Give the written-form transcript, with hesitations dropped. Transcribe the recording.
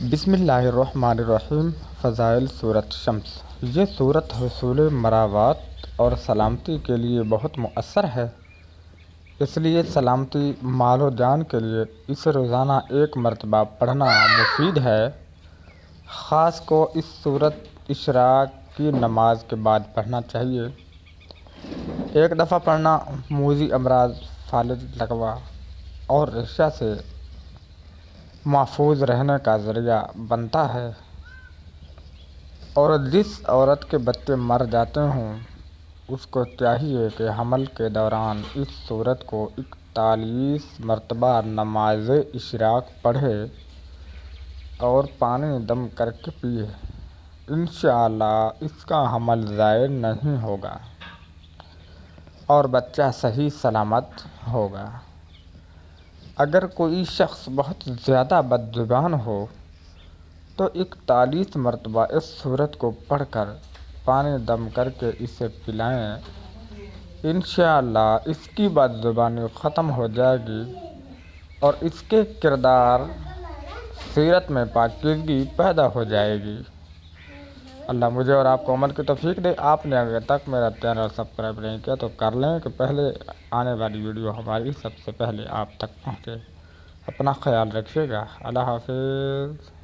بسم اللہ الرحمن الرحیم۔ فضائل سورۃ شمس۔ یہ سورت حصول مراوات اور سلامتی کے لیے بہت مؤثر ہے، اس لیے سلامتی مال و جان کے لیے اسے روزانہ ایک مرتبہ پڑھنا مفید ہے۔ خاص کو اس سورت اشراق کی نماز کے بعد پڑھنا چاہیے۔ ایک دفعہ پڑھنا موذی امراض، فالج، لقوا اور رشح سے محفوظ رہنے کا ذریعہ بنتا ہے، اور جس عورت کے بچے مر جاتے ہوں اس کو چاہیے کہ حمل کے دوران اس سورت کو 41 مرتبہ نماز اشراق پڑھے اور پانی دم کر کے پیے۔ انشاءاللہ اس کا حمل ضائع نہیں ہوگا اور بچہ صحیح سلامت ہوگا۔ اگر کوئی شخص بہت زیادہ بدزبان ہو تو 41 مرتبہ اس سورت کو پڑھ کر پانی دم کر کے اسے پلائیں، انشاءاللہ اس کی بدزبانی ختم ہو جائے گی اور اس کے کردار سیرت میں پاکیزگی پیدا ہو جائے گی۔ اللہ مجھے اور آپ کو عمل کی توفیق دے۔ آپ نے ابھی تک میرا چینل سبسکرائب نہیں کیا تو کر لیں کہ پہلے آنے والی ویڈیو ہماری سب سے پہلے آپ تک پہنچے۔ اپنا خیال رکھیے گا۔ اللہ حافظ۔